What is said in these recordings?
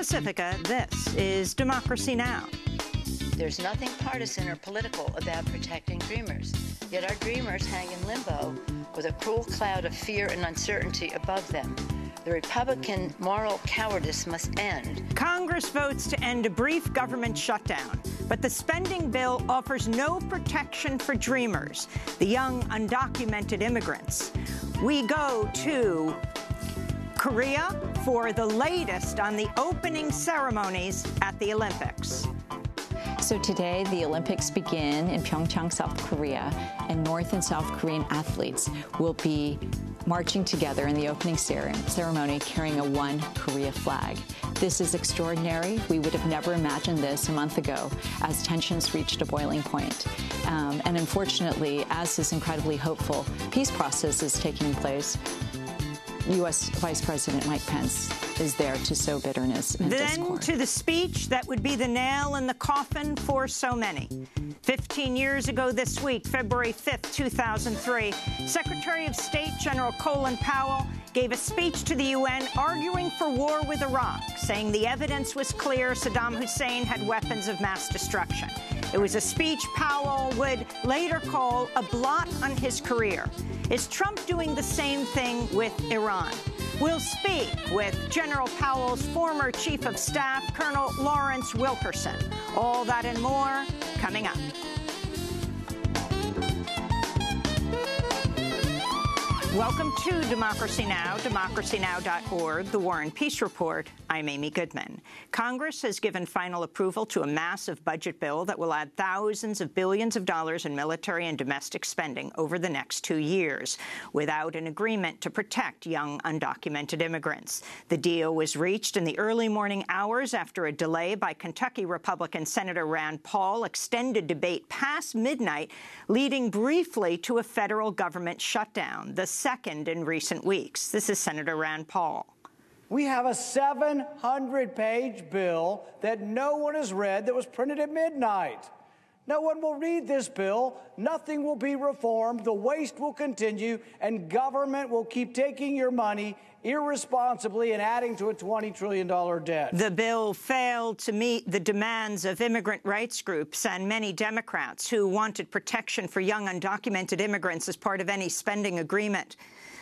Pacifica, this is Democracy Now! There's nothing partisan or political about protecting dreamers. Yet our dreamers hang in limbo with a cruel cloud of fear and uncertainty above them. The Republican moral cowardice must end. Congress votes to end a brief government shutdown, but the spending bill offers no protection for dreamers, the young undocumented immigrants. We go to Korea for the latest on the opening ceremonies at the Olympics. So today, the Olympics begin in Pyeongchang, South Korea, and North and South Korean athletes will be marching together in the opening ceremony carrying a One Korea flag. This is extraordinary. We would have never imagined this a month ago as tensions reached a boiling point. And unfortunately, as this incredibly hopeful peace process is taking place, U.S. Vice President Mike Pence is there to sow bitterness and discord. Then to the speech that would be the nail in the coffin for so many. 15 years ago this week, February 5th, 2003, Secretary of State General Colin Powell gave a speech to the UN arguing for war with Iraq, saying the evidence was clear Saddam Hussein had weapons of mass destruction. It was a speech Powell would later call a blot on his career. Is Trump doing the same thing with Iran? We'll speak with General Powell's former Chief of Staff, Colonel Lawrence Wilkerson. All that and more coming up. Welcome to Democracy Now!, democracynow.org, The War and Peace Report. I'm Amy Goodman. Congress has given final approval to a massive budget bill that will add thousands of billions of dollars in military and domestic spending over the next 2 years, without an agreement to protect young undocumented immigrants. The deal was reached in the early morning hours after a delay by Kentucky Republican Senator Rand Paul extended debate past midnight, leading briefly to a federal government shutdown, the second in recent weeks. This is Senator Rand Paul. We have a 700-page bill that no one has read that was printed at midnight. No one will read this bill. Nothing will be reformed. The waste will continue, and government will keep taking your money irresponsibly and adding to a $20 trillion debt. The bill failed to meet the demands of immigrant rights groups and many Democrats who wanted protection for young undocumented immigrants as part of any spending agreement.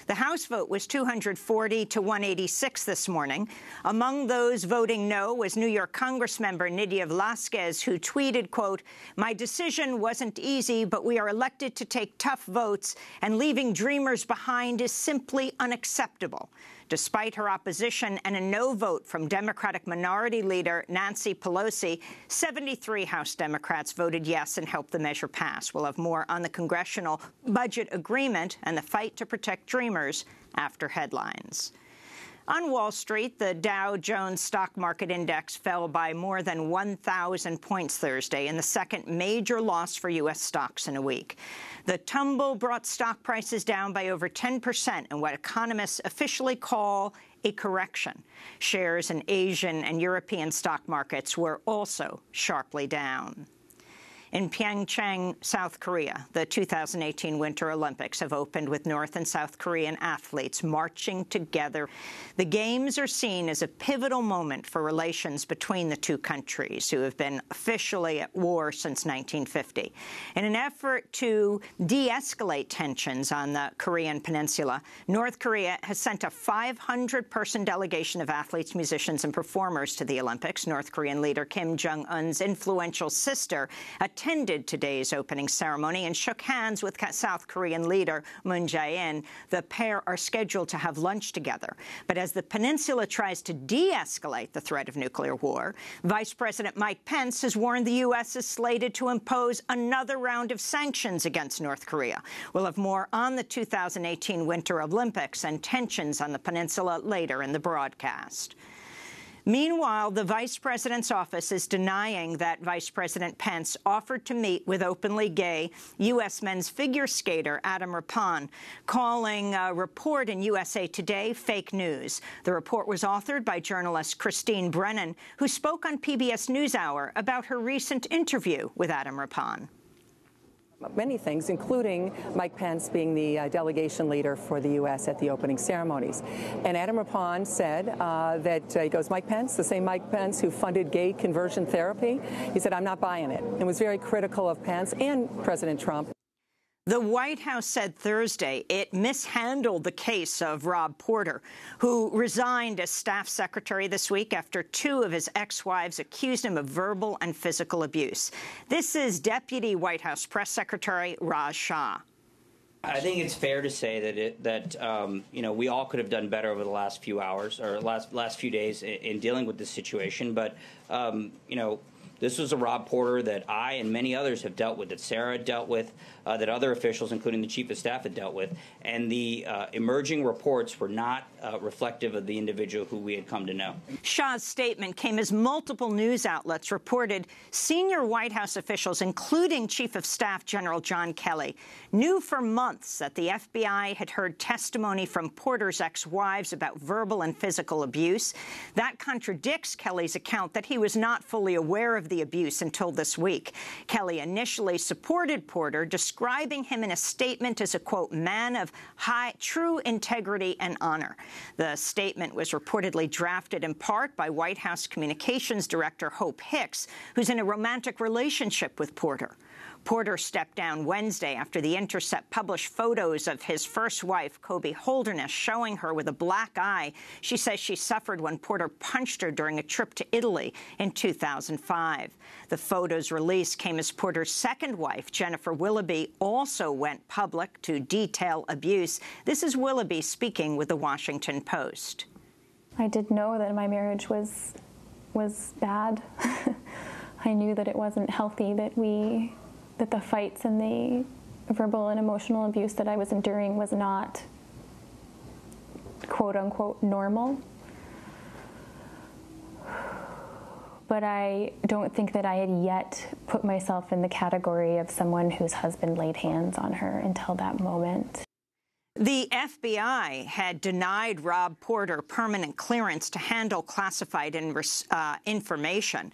The House vote was 240 to 186 this morning. Among those voting no was New York Congressmember Nydia Velázquez, who tweeted, quote, "My decision wasn't easy, but we are elected to take tough votes, and leaving dreamers behind is simply unacceptable." Despite her opposition and a no vote from Democratic Minority Leader Nancy Pelosi, 73 House Democrats voted yes and helped the measure pass. We'll have more on the congressional budget agreement and the fight to protect dreamers after headlines. On Wall Street, the Dow Jones stock market index fell by more than 1,000 points Thursday, in the second major loss for U.S. stocks in a week. The tumble brought stock prices down by over 10% in what economists officially call a correction. Shares in Asian and European stock markets were also sharply down. In Pyeongchang, South Korea, the 2018 Winter Olympics have opened with North and South Korean athletes marching together. The Games are seen as a pivotal moment for relations between the two countries, who have been officially at war since 1950. In an effort to de-escalate tensions on the Korean peninsula, North Korea has sent a 500-person delegation of athletes, musicians, and performers to the Olympics. North Korean leader Kim Jong-un's influential sister attended today's opening ceremony and shook hands with South Korean leader Moon Jae-in. The pair are scheduled to have lunch together. But as the peninsula tries to de-escalate the threat of nuclear war, Vice President Mike Pence has warned the U.S. is slated to impose another round of sanctions against North Korea. We'll have more on the 2018 Winter Olympics and tensions on the peninsula later in the broadcast. Meanwhile, the vice president's office is denying that Vice President Pence offered to meet with openly gay U.S. men's figure skater Adam Rippon, calling a report in USA Today fake news. The report was authored by journalist Christine Brennan, who spoke on PBS NewsHour about her recent interview with Adam Rippon. Many things, including Mike Pence being the delegation leader for the U.S. at the opening ceremonies. And Adam Rippon said that he goes, Mike Pence, the same Mike Pence who funded gay conversion therapy, he said, I'm not buying it, and was very critical of Pence and President Trump. The White House said Thursday it mishandled the case of Rob Porter, who resigned as staff secretary this week after two of his ex-wives accused him of verbal and physical abuse. This is Deputy White House Press Secretary Raj Shah. I think it's fair to say that we all could have done better over the last few hours or last few days in dealing with this situation. But this was a Rob Porter that I and many others have dealt with, that Sarah had dealt with, that other officials, including the chief of staff, had dealt with. And the emerging reports were not reflective of the individual who we had come to know. Shah's statement came as multiple news outlets reported senior White House officials, including Chief of Staff General John Kelly, knew for months that the FBI had heard testimony from Porter's ex-wives about verbal and physical abuse. That contradicts Kelly's account that he was not fully aware of the abuse until this week. Kelly initially supported Porter, describing him in a statement as a, quote, man of true integrity and honor. The statement was reportedly drafted in part by White House Communications Director Hope Hicks, who's in a romantic relationship with Porter. Porter stepped down Wednesday after The Intercept published photos of his first wife, Kobe Holderness, showing her with a black eye she says she suffered when Porter punched her during a trip to Italy in 2005. The photos released came as Porter's second wife, Jennifer Willoughby, also went public to detail abuse. This is Willoughby speaking with The Washington Post. I did know that my marriage was bad. I knew that it wasn't healthy, that the fights and the verbal and emotional abuse that I was enduring was not, quote unquote, normal. But I don't think that I had yet put myself in the category of someone whose husband laid hands on her until that moment. The FBI had denied Rob Porter permanent clearance to handle classified information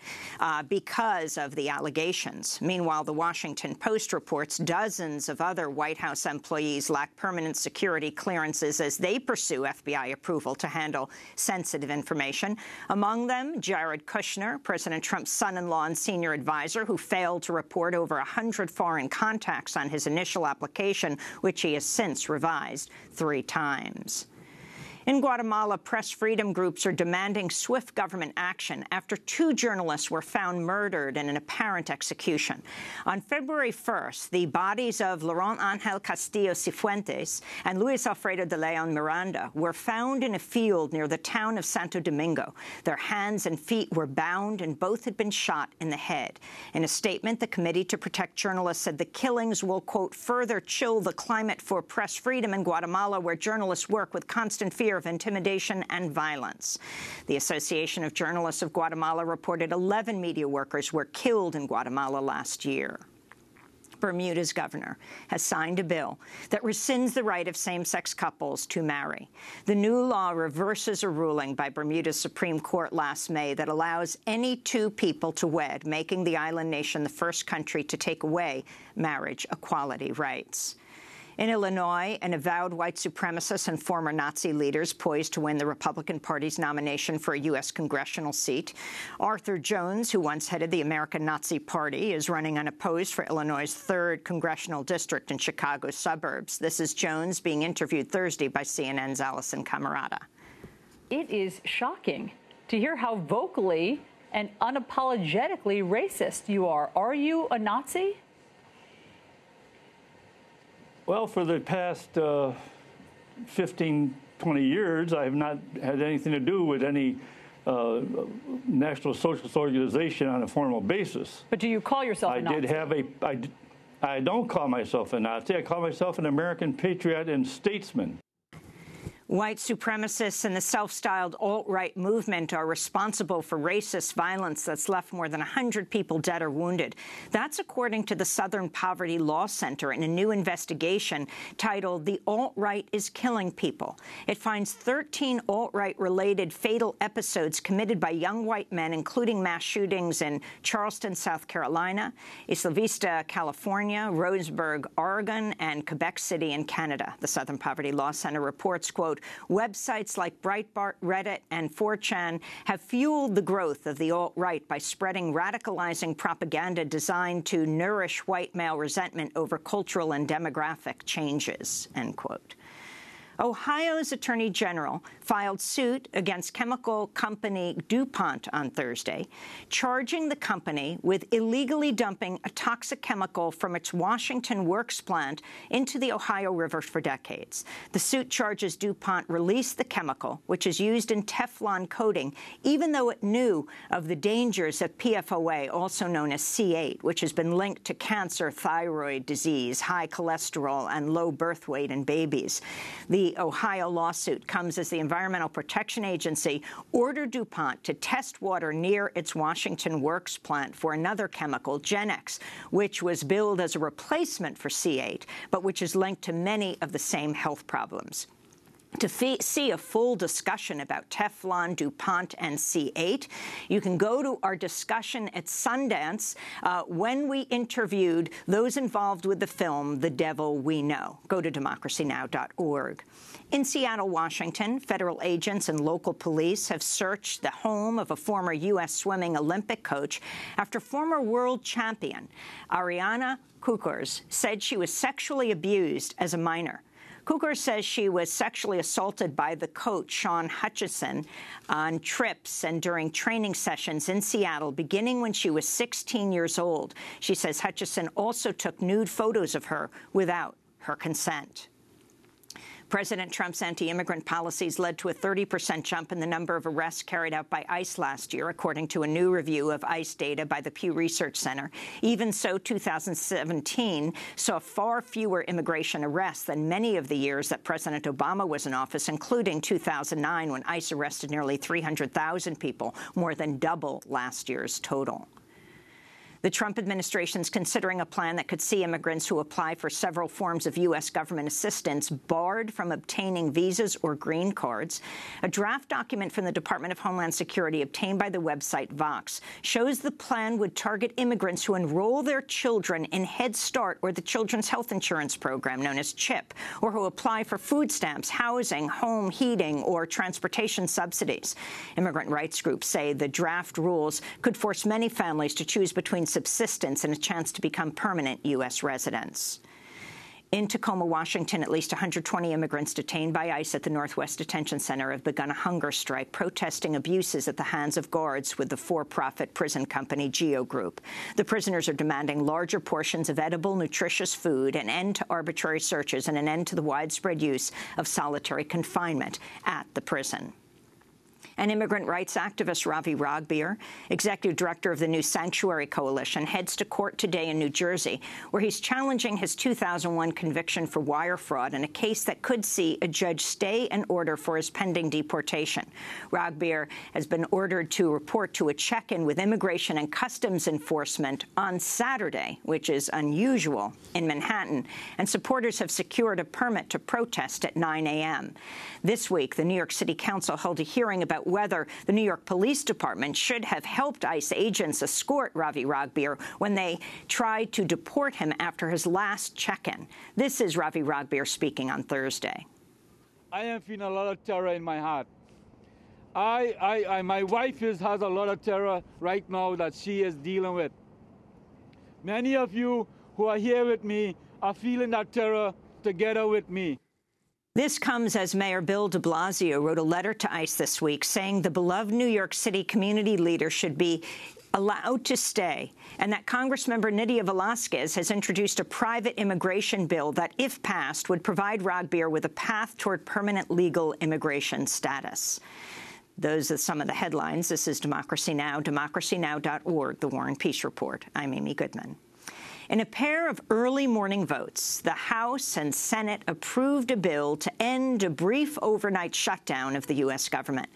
because of the allegations. Meanwhile, the Washington Post reports dozens of other White House employees lack permanent security clearances as they pursue FBI approval to handle sensitive information. Among them, Jared Kushner, President Trump's son-in-law and senior advisor, who failed to report over 100 foreign contacts on his initial application, which he has since revised 3 times. In Guatemala, press freedom groups are demanding swift government action after 2 journalists were found murdered in an apparent execution. On February 1st, the bodies of Laurent Ángel Castillo Cifuentes and Luis Alfredo de Leon Miranda were found in a field near the town of Santo Domingo. Their hands and feet were bound, and both had been shot in the head. In a statement, the Committee to Protect Journalists said the killings will, quote, further chill the climate for press freedom in Guatemala, where journalists work with constant fear of intimidation and violence. The Association of Journalists of Guatemala reported 11 media workers were killed in Guatemala last year. Bermuda's governor has signed a bill that rescinds the right of same-sex couples to marry. The new law reverses a ruling by Bermuda's Supreme Court last May that allows any 2 people to wed, making the island nation the first country to take away marriage equality rights. In Illinois, an avowed white supremacist and former Nazi leader is poised to win the Republican Party's nomination for a U.S. congressional seat. Arthur Jones, who once headed the American Nazi Party, is running unopposed for Illinois' 3rd congressional district in Chicago's suburbs. This is Jones being interviewed Thursday by CNN's Allison Camerata. It is shocking to hear how vocally and unapologetically racist you are. Are you a Nazi? Well, for the past 15, 20 years, I have not had anything to do with any National Socialist organization on a formal basis. But do you call yourself a Nazi? I don't call myself a Nazi. I call myself an American patriot and statesman. White supremacists and the self-styled alt-right movement are responsible for racist violence that's left more than 100 people dead or wounded. That's according to the Southern Poverty Law Center in a new investigation titled "The Alt-Right is Killing People." It finds 13 alt-right-related fatal episodes committed by young white men, including mass shootings in Charleston, South Carolina, Isla Vista, California, Roseburg, Oregon, and Quebec City in Canada. The Southern Poverty Law Center reports, quote, "Websites like Breitbart, Reddit, and 4chan have fueled the growth of the alt-right by spreading radicalizing propaganda designed to nourish white male resentment over cultural and demographic changes," end quote. Ohio's Attorney General filed suit against chemical company DuPont on Thursday, charging the company with illegally dumping a toxic chemical from its Washington Works plant into the Ohio River for decades. The suit charges DuPont released the chemical, which is used in Teflon coating, even though it knew of the dangers of PFOA, also known as C8, which has been linked to cancer, thyroid disease, high cholesterol, and low birth weight in babies. The Ohio lawsuit comes as the Environmental Protection Agency ordered DuPont to test water near its Washington Works plant for another chemical, Genex, which was billed as a replacement for C8, but which is linked to many of the same health problems. To see a full discussion about Teflon, DuPont, and C8, you can go to our discussion at Sundance when we interviewed those involved with the film The Devil We Know. Go to DemocracyNow.org. In Seattle, Washington, federal agents and local police have searched the home of a former U.S. swimming Olympic coach after former world champion Ariana Kukurs said she was sexually abused as a minor. Kukurs says she was sexually assaulted by the coach, Sean Hutchison, on trips and during training sessions in Seattle, beginning when she was 16 years old. She says Hutchison also took nude photos of her without her consent. President Trump's anti-immigrant policies led to a 30% jump in the number of arrests carried out by ICE last year, according to a new review of ICE data by the Pew Research Center. Even so, 2017 saw far fewer immigration arrests than many of the years that President Obama was in office, including 2009, when ICE arrested nearly 300,000 people, more than double last year's total. The Trump administration is considering a plan that could see immigrants who apply for several forms of U.S. government assistance barred from obtaining visas or green cards. A draft document from the Department of Homeland Security obtained by the website Vox shows the plan would target immigrants who enroll their children in Head Start or the Children's Health Insurance Program, known as CHIP, or who apply for food stamps, housing, home heating, or transportation subsidies. Immigrant rights groups say the draft rules could force many families to choose between subsistence and a chance to become permanent U.S. residents. In Tacoma, Washington, at least 120 immigrants detained by ICE at the Northwest Detention Center have begun a hunger strike, protesting abuses at the hands of guards with the for-profit prison company Geo Group. The prisoners are demanding larger portions of edible, nutritious food, an end to arbitrary searches, and an end to the widespread use of solitary confinement at the prison. And immigrant rights activist Ravi Ragbir, executive director of the new Sanctuary Coalition, heads to court today in New Jersey, where he's challenging his 2001 conviction for wire fraud in a case that could see a judge stay an order for his pending deportation. Ragbir has been ordered to report to a check-in with Immigration and Customs Enforcement on Saturday, which is unusual, in Manhattan, and supporters have secured a permit to protest at 9 a.m. This week, the New York City Council held a hearing about whether the New York Police Department should have helped ICE agents escort Ravi Ragbir when they tried to deport him after his last check-in. This is Ravi Ragbir speaking on Thursday. I am feeling a lot of terror in my heart. My wife has a lot of terror right now that she is dealing with. Many of you who are here with me are feeling that terror together with me. This comes as Mayor Bill de Blasio wrote a letter to ICE this week saying the beloved New York City community leader should be allowed to stay, and that Congressmember Nydia Velázquez has introduced a private immigration bill that, if passed, would provide Ragbir with a path toward permanent legal immigration status. Those are some of the headlines. This is Democracy Now!, democracynow.org, The War and Peace Report. I'm Amy Goodman. In a pair of early morning votes, the House and Senate approved a bill to end a brief overnight shutdown of the U.S. government.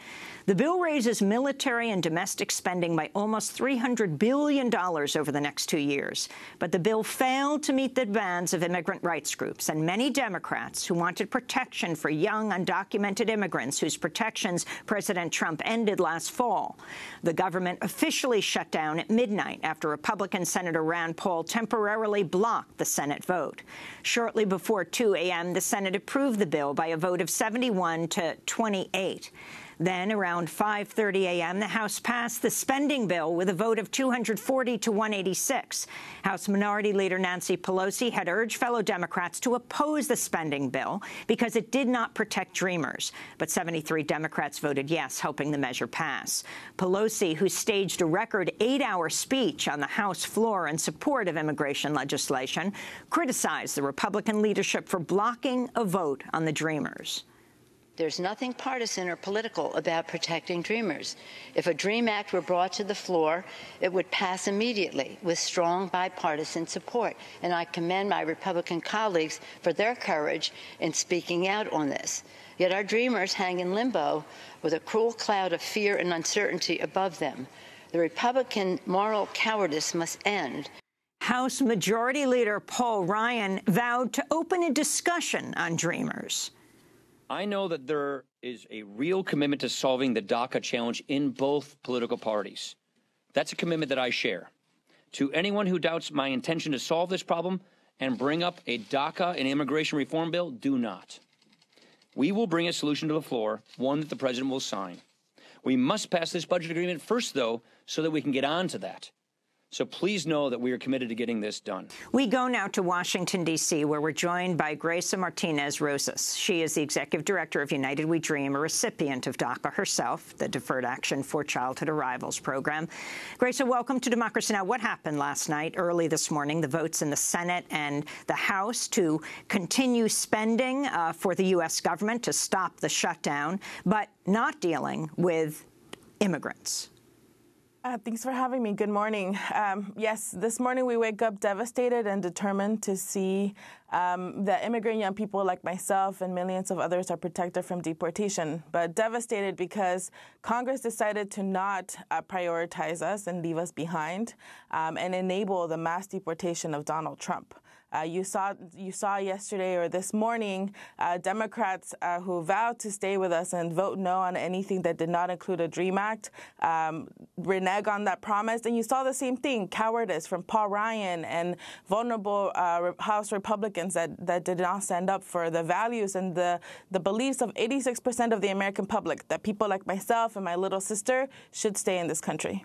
The bill raises military and domestic spending by almost $300 billion over the next 2 years. But the bill failed to meet the demands of immigrant rights groups and many Democrats who wanted protection for young, undocumented immigrants whose protections President Trump ended last fall. The government officially shut down at midnight after Republican Senator Rand Paul temporarily blocked the Senate vote. Shortly before 2 a.m., the Senate approved the bill by a vote of 71 to 28. Then, around 5:30 a.m., the House passed the spending bill with a vote of 240 to 186. House Minority Leader Nancy Pelosi had urged fellow Democrats to oppose the spending bill because it did not protect dreamers. But 73 Democrats voted yes, helping the measure pass. Pelosi, who staged a record 8-hour speech on the House floor in support of immigration legislation, criticized the Republican leadership for blocking a vote on the dreamers. There's nothing partisan or political about protecting dreamers. If a DREAM Act were brought to the floor, it would pass immediately with strong bipartisan support. And I commend my Republican colleagues for their courage in speaking out on this. Yet our dreamers hang in limbo with a cruel cloud of fear and uncertainty above them. The Republican moral cowardice must end. House Majority Leader Paul Ryan vowed to open a discussion on dreamers. I know that there is a real commitment to solving the DACA challenge in both political parties. That's a commitment that I share. To anyone who doubts my intention to solve this problem and bring up a DACA and immigration reform bill, do not. We will bring a solution to the floor, one that the president will sign. We must pass this budget agreement first, though, so that we can get on to that. So please know that we are committed to getting this done. We go now to Washington, D.C., where we're joined by Grace Martinez-Rosas. She is the executive director of United We Dream, a recipient of DACA herself, the Deferred Action for Childhood Arrivals program. Grace, welcome to Democracy Now! What happened last night, early this morning, the votes in the Senate and the House to continue spending for the U.S. government to stop the shutdown, but not dealing with immigrants? Thanks for having me. Good morning. Yes, this morning we wake up devastated and determined to see that immigrant young people like myself and millions of others are protected from deportation, but devastated because Congress decided to not prioritize us and leave us behind and enable the mass deportation of Donald Trump. You saw yesterday or this morning Democrats who vowed to stay with us and vote no on anything that did not include a DREAM Act renege on that promise. And you saw the same thing, cowardice from Paul Ryan and vulnerable House Republicans that did not stand up for the values and the beliefs of 86% of the American public, that people like myself and my little sister should stay in this country.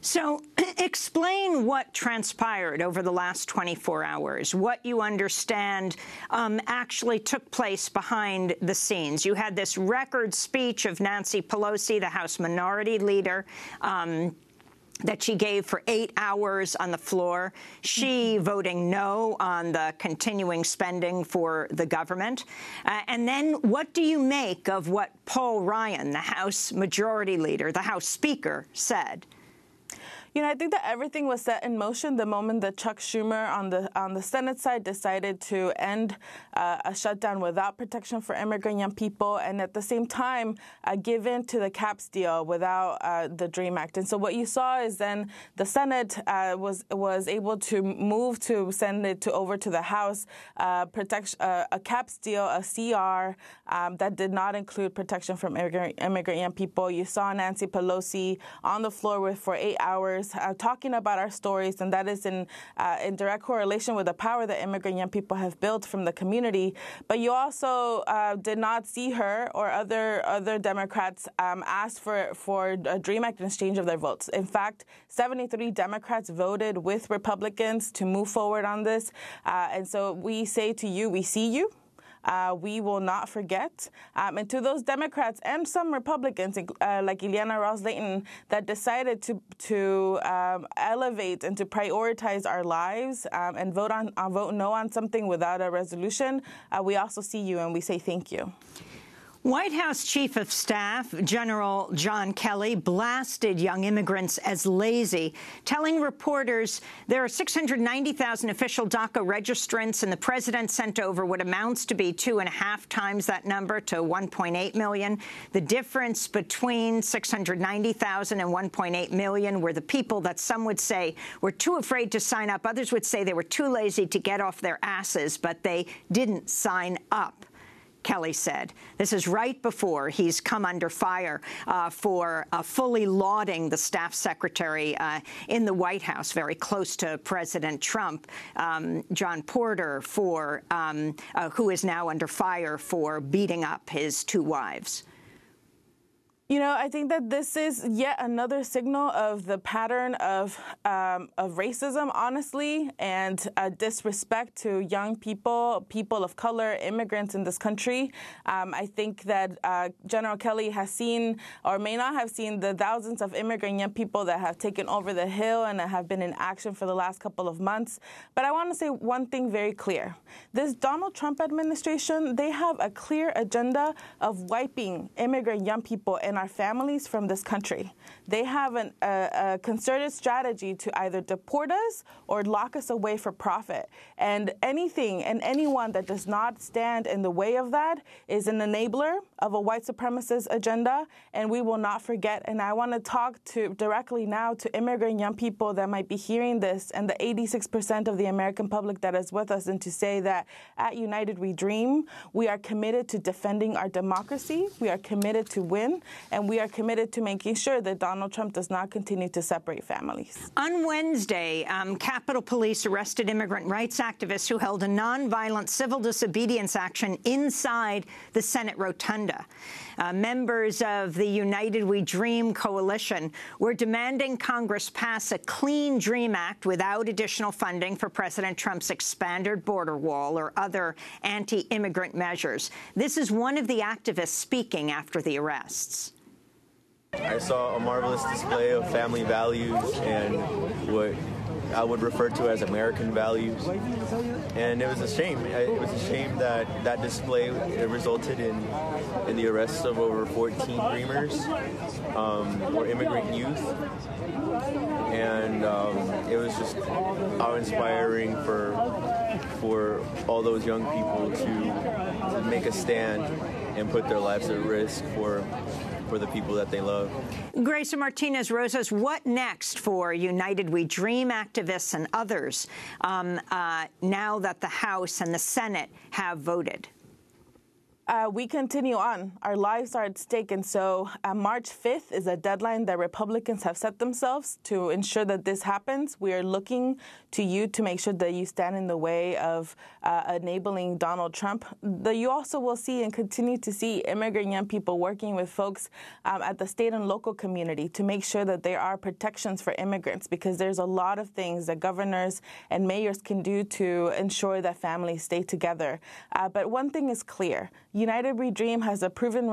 So explain what transpired over the last 24 hours, what you understand actually took place behind the scenes. You had this record speech of Nancy Pelosi, the House Minority Leader, that she gave for 8 hours on the floor, she voting no on the continuing spending for the government. And then what do you make of what Paul Ryan, the House Majority Leader, the House Speaker, said? You know, I think that everything was set in motion the moment that Chuck Schumer on the Senate side decided to end a shutdown without protection for immigrant young people, and at the same time give in to the CAPS deal without the DREAM Act. And so what you saw is then the Senate was able to move to send it over to the House, a CAPS deal, a CR that did not include protection from immigrant young people. You saw Nancy Pelosi on the floor for 8 hours. Talking about our stories, and that is in direct correlation with the power that immigrant young people have built from the community. But you also did not see her or other Democrats ask for a DREAM Act in exchange of their votes. In fact, 73 Democrats voted with Republicans to move forward on this. And so we say to you, we see you. We will not forget. And to those Democrats and some Republicans, like Ileana Ros-Lehtinen, that decided to elevate and to prioritize our lives and vote no on something without a resolution, we also see you and we say thank you. White House Chief of Staff General John Kelly blasted young immigrants as lazy, telling reporters there are 690,000 official DACA registrants, and the president sent over what amounts to be 2.5 times that number to 1.8 million. The difference between 690,000 and 1.8 million were the people that some would say were too afraid to sign up. Others would say they were too lazy to get off their asses, but they didn't sign up. Kelly said. This is right before he's come under fire for fully lauding the staff secretary in the White House, very close to President Trump, John Porter, for who is now under fire for beating up his 2 wives. You know, I think that this is yet another signal of the pattern of racism, honestly, and disrespect to young people, people of color, immigrants in this country. I think that General Kelly has seen, or may not have seen, the thousands of immigrant young people that have taken over the Hill and that have been in action for the last couple of months. But I want to say one thing very clear. This Donald Trump administration, they have a clear agenda of wiping immigrant young people and our families from this country. They have a concerted strategy to either deport us or lock us away for profit. And anything and anyone that does not stand in the way of that is an enabler of a white supremacist agenda, and we will not forget. And I want to talk directly now to immigrant young people that might be hearing this and the 86% of the American public that is with us, and to say that at United We Dream, we are committed to defending our democracy, we are committed to win, and we are committed to making sure that Donald Trump does not continue to separate families. On Wednesday, Capitol Police arrested immigrant rights activists who held a nonviolent civil disobedience action inside the Senate rotunda. Members of the United We Dream coalition were demanding Congress pass a Clean Dream Act without additional funding for President Trump's expanded border wall or other anti-immigrant measures. This is one of the activists speaking after the arrests. I saw a marvelous display of family values and what I would refer to as American values. And it was a shame. It was a shame that that display resulted in the arrests of over 14 Dreamers or immigrant youth. And it was just awe-inspiring for all those young people to make a stand and put their lives at risk for the people that they love. Grace Martinez-Rosas, what next for United We Dream activists and others now that the House and the Senate have voted? We continue on. Our lives are at stake, and so March 5th is a deadline that Republicans have set themselves to ensure that this happens. We are looking to you to make sure that you stand in the way of enabling Donald Trump. You also will see and continue to see immigrant young people working with folks at the state and local community to make sure that there are protections for immigrants, because there's a lot of things that governors and mayors can do to ensure that families stay together. But one thing is clear. United We Dream has a proven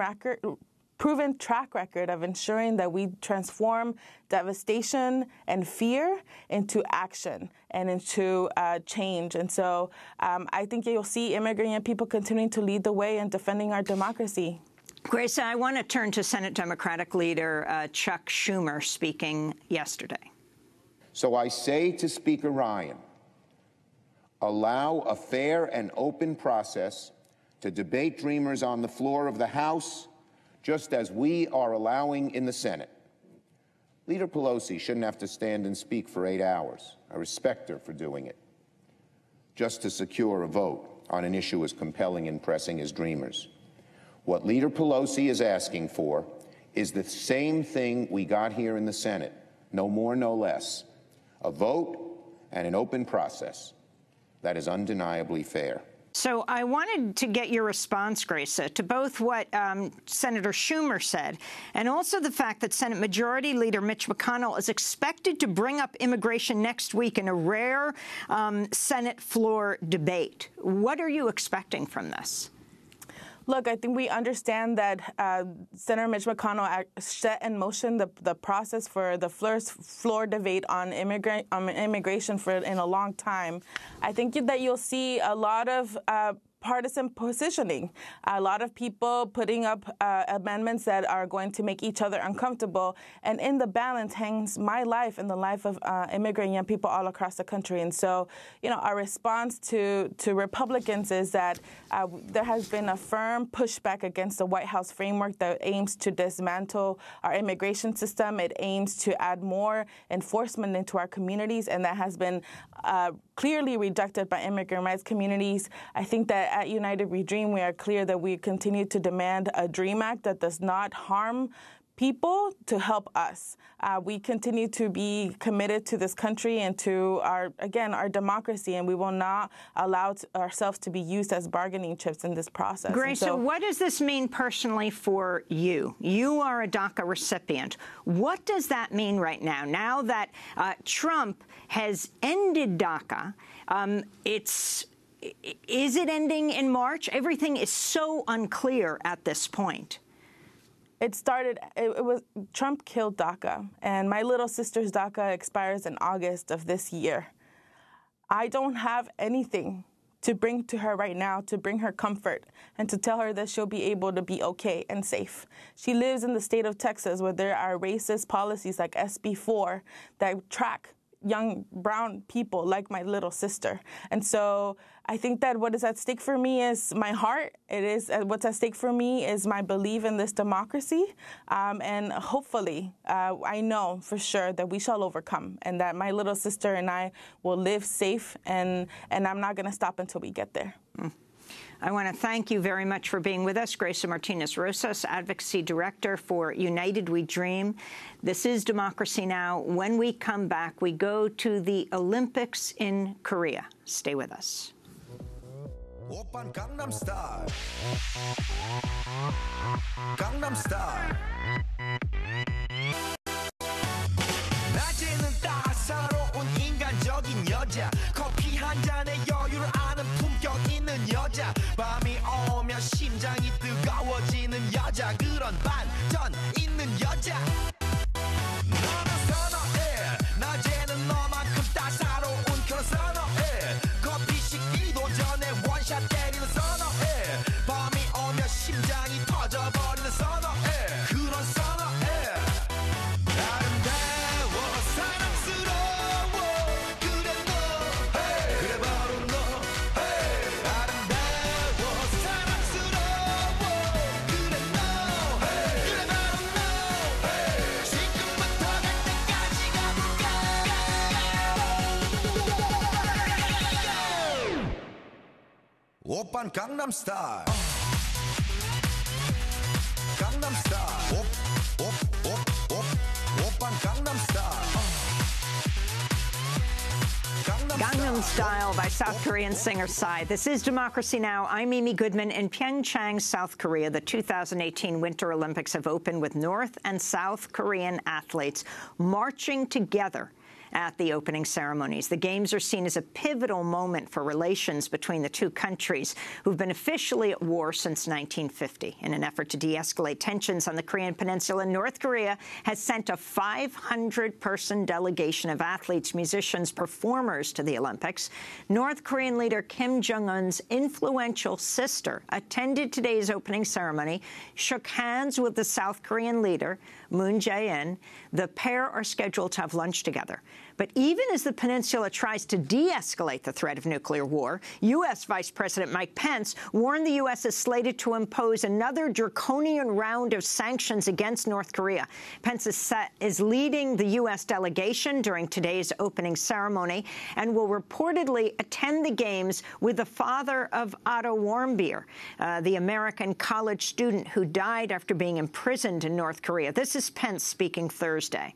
track record of ensuring that we transform devastation and fear into action and into change. And so I think you'll see immigrant young people continuing to lead the way in defending our democracy. Grace, I want to turn to Senate Democratic leader Chuck Schumer speaking yesterday. So I say to Speaker Ryan, allow a fair and open process to debate Dreamers on the floor of the House, just as we are allowing in the Senate. Leader Pelosi shouldn't have to stand and speak for 8 hours. I respect her for doing it, just to secure a vote on an issue as compelling and pressing as Dreamers. What Leader Pelosi is asking for is the same thing we got here in the Senate, no more, no less, a vote and an open process that is undeniably fair. So I wanted to get your response, Grace, to both what Senator Schumer said and also the fact that Senate Majority Leader Mitch McConnell is expected to bring up immigration next week in a rare Senate floor debate. What are you expecting from this? Look, I think we understand that Senator Mitch McConnell set in motion the process for the floor debate on immigration in a long time. I think that you'll see a lot of partisan positioning. A lot of people putting up amendments that are going to make each other uncomfortable. And in the balance hangs my life and the life of immigrant young people all across the country. And so, our response to Republicans is that there has been a firm pushback against the White House framework that aims to dismantle our immigration system. It aims to add more enforcement into our communities, and that has been clearly rejected by immigrant rights communities. I think that at United We Dream, we are clear that we continue to demand a DREAM Act that does not harm people to help us. We continue to be committed to this country and to our democracy, and we will not allow ourselves to be used as bargaining chips in this process. Grace, so what does this mean personally for you? You are a DACA recipient. What does that mean right now? Now that Trump has ended DACA, is it ending in March? Everything is so unclear at this point. It was Trump killed DACA, and my little sister's DACA expires in August of this year. I don't have anything to bring to her right now to bring her comfort and to tell her that she'll be able to be okay and safe. She lives in the state of Texas where there are racist policies like SB 4 that track young brown people like my little sister. And so I think that what is at stake for me is my heart. What's at stake for me is my belief in this democracy. And hopefully, I know for sure that we shall overcome and that my little sister and I will live safe. And I'm not going to stop until we get there. I want to thank you very much for being with us. Grace Martinez-Rosas, Advocacy Director for United We Dream. This is Democracy Now! When we come back, we go to the Olympics in Korea. Stay with us. 오빤 강남 스타일 강남 스타일 낮에는 따사로운 인간적인 여자 커피 한 잔에 여유를 아는 품격 있는 여자 밤이 오면 심장이 뜨거워지는 여자 그런 반전 있는 여자 너는 선호해 낮에는 너만큼 따사로운 그런 선호해 커피 식기도 전에 원샷 때리는 선호해 밤이 오면 심장이 터져버리는 선호해 그런 선호해 아름다워 사랑스러워 그래 너 그래 바로 너 아름다워 사랑스러워 그래 너 그래 바로 너 지금부터 갈 때까지 가볼까 오빤 강남 스타일 강남 스타일 오빤 강남 스타일 Gangnam Style by South Korean singer Psy. This is Democracy Now! I'm Amy Goodman. In Pyeongchang, South Korea, the 2018 Winter Olympics have opened with North and South Korean athletes marching together at the opening ceremonies. The Games are seen as a pivotal moment for relations between the two countries, who've been officially at war since 1950. In an effort to de-escalate tensions on the Korean Peninsula, North Korea has sent a 500-person delegation of athletes, musicians, performers to the Olympics. North Korean leader Kim Jong-un's influential sister attended today's opening ceremony, shook hands with the South Korean leader, Moon Jae-in. The pair are scheduled to have lunch together. But even as the peninsula tries to de-escalate the threat of nuclear war, U.S. Vice President Mike Pence warned the U.S. is slated to impose another draconian round of sanctions against North Korea. Pence is leading the U.S. delegation during today's opening ceremony and will reportedly attend the Games with the father of Otto Warmbier, the American college student who died after being imprisoned in North Korea. This is Pence speaking Thursday.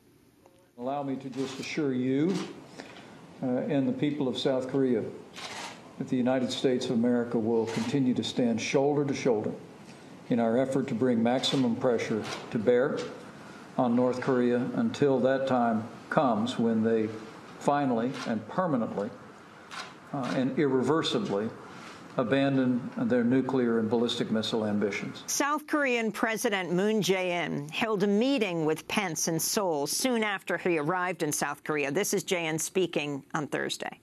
Allow me to just assure you and the people of South Korea that the United States of America will continue to stand shoulder to shoulder in our effort to bring maximum pressure to bear on North Korea until that time comes when they finally and permanently and irreversibly abandon their nuclear and ballistic missile ambitions. South Korean President Moon Jae-in held a meeting with Pence in Seoul soon after he arrived in South Korea. This is Jae-in speaking on Thursday.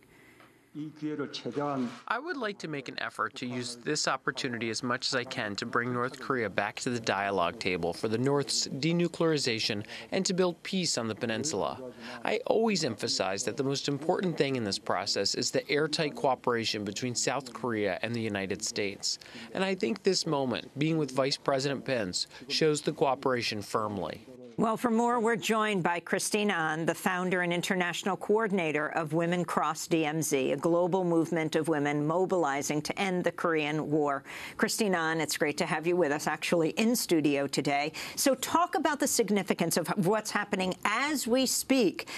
I would like to make an effort to use this opportunity as much as I can to bring North Korea back to the dialogue table for the North's denuclearization and to build peace on the peninsula. I always emphasize that the most important thing in this process is the airtight cooperation between South Korea and the United States. And I think this moment, being with Vice President Pence, shows the cooperation firmly. Well, for more, we're joined by Christine An, the founder and international coordinator of Women Cross DMZ, a global movement of women mobilizing to end the Korean War. Christine An, it's great to have you with us, actually, in studio today. So talk about the significance of what's happening as we speak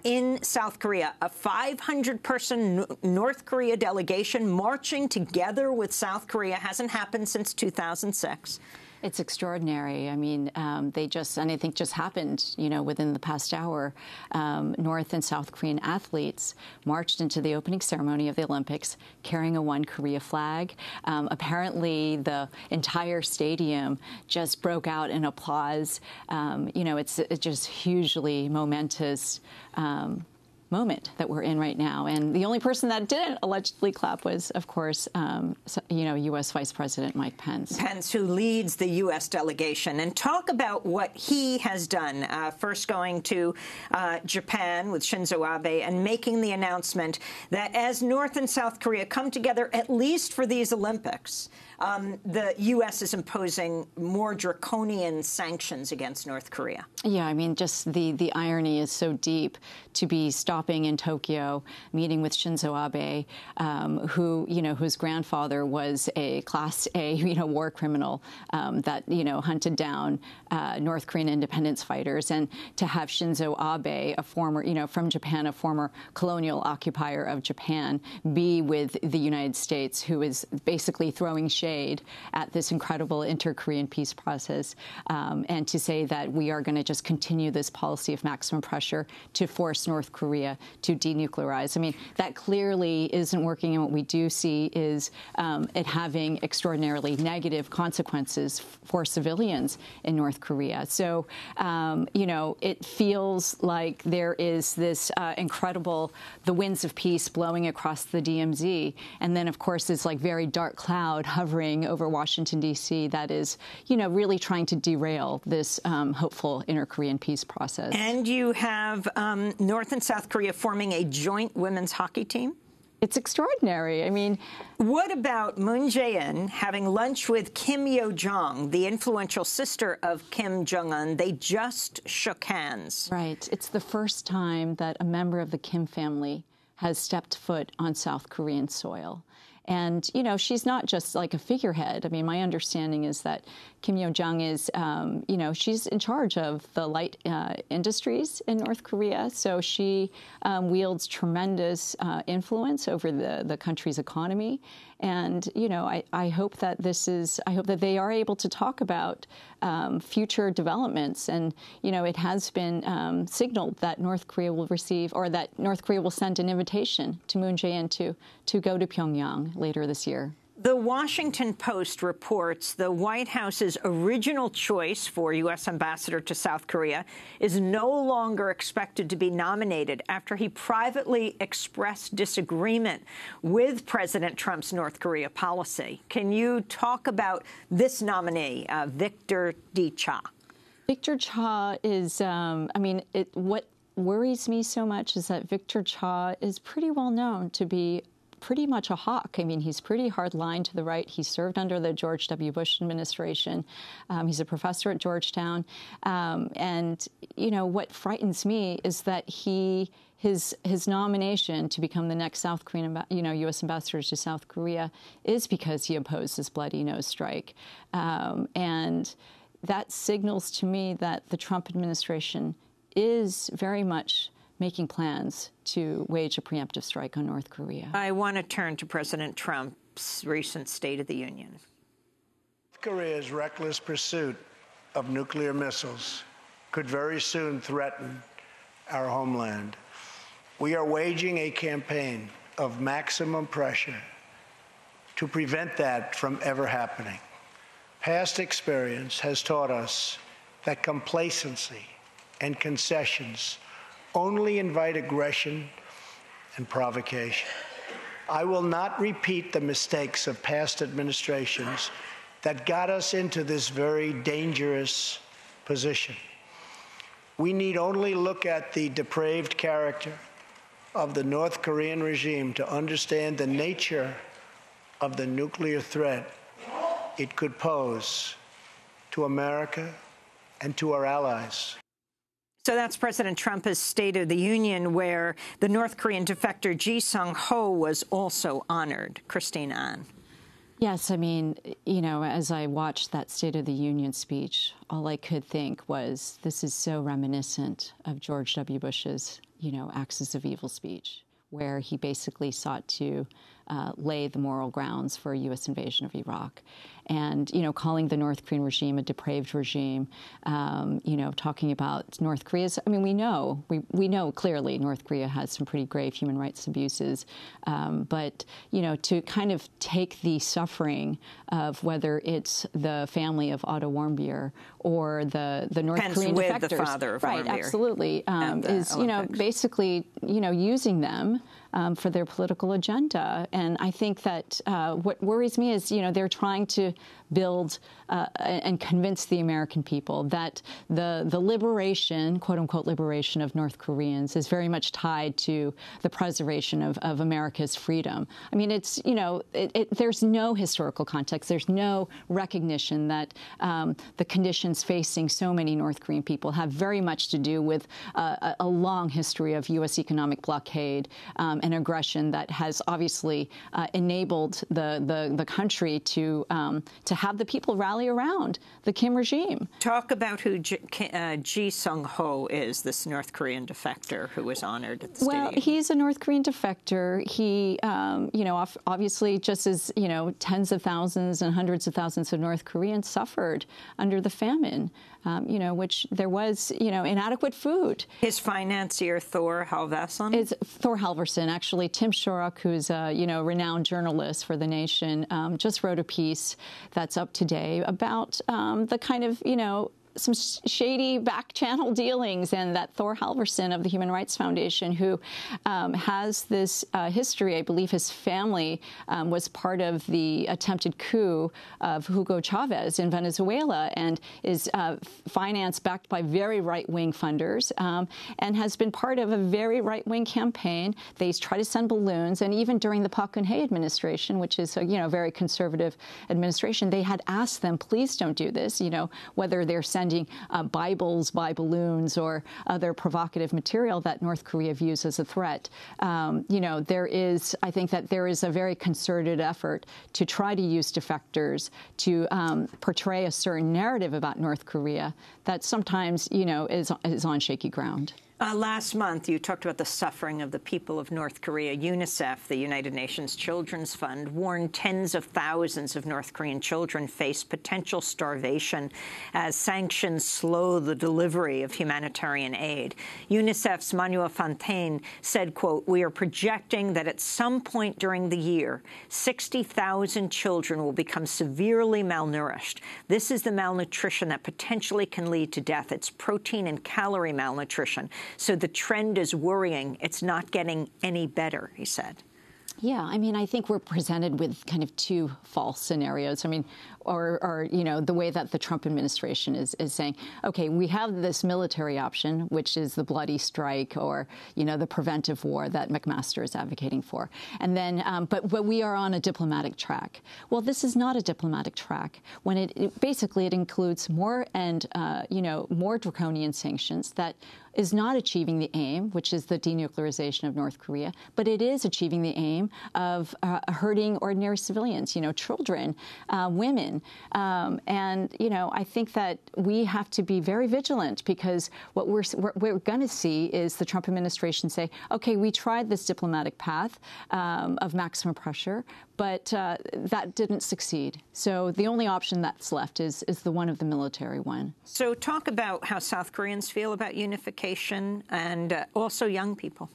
in South Korea. A 500-person North Korea delegation marching together with South Korea hasn't happened since 2006. It's extraordinary. I mean, they just, and I think just happened, you know, within the past hour, North and South Korean athletes marched into the opening ceremony of the Olympics carrying a One Korea flag. Apparently, the entire stadium just broke out in applause. You know, it's just hugely momentous moment that we're in right now. And the only person that didn't allegedly clap was, of course, you know, U.S. Vice President Mike Pence. Pence, who leads the U.S. delegation. And talk about what he has done, first going to Japan with Shinzo Abe and making the announcement that as North and South Korea come together, at least for these Olympics, the U.S. is imposing more draconian sanctions against North Korea. Yeah, I mean, just the irony is so deep to be stopping in Tokyo, meeting with Shinzo Abe, who, you know, whose grandfather was a Class A, you know, war criminal that, you know, hunted down North Korean independence fighters, and to have Shinzo Abe, a former, you know, from Japan, a former colonial occupier of Japan, be with the United States, who is basically throwing shade at this incredible inter-Korean peace process, and to say that we are going to just continue this policy of maximum pressure to force North Korea to denuclearize. I mean, that clearly isn't working, and what we do see is it having extraordinarily negative consequences for civilians in North Korea. So, you know, it feels like there is this incredible, the winds of peace blowing across the DMZ, and then, of course, this like very dark cloud hovering over Washington, D.C. that is, you know, really trying to derail this hopeful inter-Korean peace process. And you have North and South Korea forming a joint women's hockey team? It's extraordinary. I mean, what about Moon Jae-in having lunch with Kim Yo-jong, the influential sister of Kim Jong-un? They just shook hands. Right. It's the first time that a member of the Kim family has stepped foot on South Korean soil. And, you know, she's not just like a figurehead. I mean, my understanding is that Kim Yo-jong is, you know, she's in charge of the light industries in North Korea. So she wields tremendous influence over the country's economy. And, you know, I hope that I hope that they are able to talk about future developments. And, you know, it has been signaled that North Korea will receive, or that North Korea will send an invitation to Moon Jae-in to go to Pyongyang later this year. The Washington Post reports the White House's original choice for U.S. ambassador to South Korea is no longer expected to be nominated after he privately expressed disagreement with President Trump's North Korea policy. Can you talk about this nominee, Victor D. Cha? Victor Cha is, I mean, what worries me so much is that Victor Cha is pretty well known to be pretty much a hawk. I mean, he's pretty hard-line to the right. He served under the George W. Bush administration. He's a professor at Georgetown. And, you know, what frightens me is that his nomination to become the next South Korean, you know, U.S. ambassador to South Korea is because he opposed this bloody nose strike. And that signals to me that the Trump administration is very much making plans to wage a preemptive strike on North Korea. I want to turn to President Trump's recent State of the Union. North Korea's reckless pursuit of nuclear missiles could very soon threaten our homeland. We are waging a campaign of maximum pressure to prevent that from ever happening. Past experience has taught us that complacency and concessions only invite aggression and provocation. I will not repeat the mistakes of past administrations that got us into this very dangerous position. We need only look at the depraved character of the North Korean regime to understand the nature of the nuclear threat it could pose to America and to our allies. So that's President Trump's State of the Union, where the North Korean defector Ji Sung-ho was also honored. Christine Ahn. Yes, I mean, you know, as I watched that State of the Union speech, all I could think was this is so reminiscent of George W. Bush's, you know, Axis of Evil speech, where he basically sought to lay the moral grounds for a U.S. invasion of Iraq. And, you know, calling the North Korean regime a depraved regime, you know, talking about North Korea's, I mean, we know clearly North Korea has some pretty grave human rights abuses. But, you know, to kind of take the suffering of whether it's the family of Otto Warmbier or the North Korean defectors. The father of right, Warmbier. Absolutely, is, you know, basically, you know, using them for their political agenda. And I think that what worries me is, you know, they're trying to build and convince the American people that the liberation, quote unquote, liberation of North Koreans is very much tied to the preservation of America's freedom. I mean, it's, you know, there's no historical context. There's no recognition that the conditions facing so many North Korean people have very much to do with a long history of U.S. economic blockade and aggression that has obviously enabled the country to have the people rally around the Kim regime. Talk about who Ji Sung-ho is, this North Korean defector who was honored at the State of the Union. He's a North Korean defector. He, you know, obviously, just as, you know, tens of thousands and hundreds of thousands of North Koreans suffered under the famine, you know, which there was, you know, inadequate food. His financier, Thor Halvorsen? Is Thor Halvorsen. Actually, Tim Shorrock, who's a, you know, renowned journalist for The Nation, just wrote a piece that's up today about the kind of, you know, some shady back-channel dealings, and that Thor Halvorsen of the Human Rights Foundation, who has this history. I believe his family was part of the attempted coup of Hugo Chavez in Venezuela, and is financed, backed by very right-wing funders, and has been part of a very right-wing campaign. They try to send balloons, and even during the Park Geun-hye administration, which is a, you know, very conservative administration, they had asked them, please don't do this, you know, whether they're sending Bibles by balloons or other provocative material that North Korea views as a threat. You know, I think that there is a very concerted effort to try to use defectors to portray a certain narrative about North Korea that sometimes, you know, is on shaky ground. Last month, you talked about the suffering of the people of North Korea. UNICEF, the United Nations Children's Fund, warned tens of thousands of North Korean children face potential starvation as sanctions slow the delivery of humanitarian aid. UNICEF's Manuel Fontaine said, quote, "We are projecting that at some point during the year, 60,000 children will become severely malnourished. This is the malnutrition that potentially can lead to death. It's protein and calorie malnutrition. So the trend is worrying. It's not getting any better," he said. Yeah, I mean, I think we're presented with kind of two false scenarios. I mean, or you know, the way that the Trump administration is saying, okay, we have this military option, which is the bloody strike, or, you know, the preventive war that McMaster is advocating for. And then, but we are on a diplomatic track. Well, this is not a diplomatic track when it basically includes more and, you know, more draconian sanctions that is not achieving the aim, which is the denuclearization of North Korea, but it is achieving the aim of hurting ordinary civilians, you know, children, women. And, you know, I think that we have to be very vigilant, because what we're going to see is the Trump administration say, okay, we tried this diplomatic path of maximum pressure, but that didn't succeed. So the only option that's left is the one of the military one. So talk about how South Koreans feel about unification and also young people.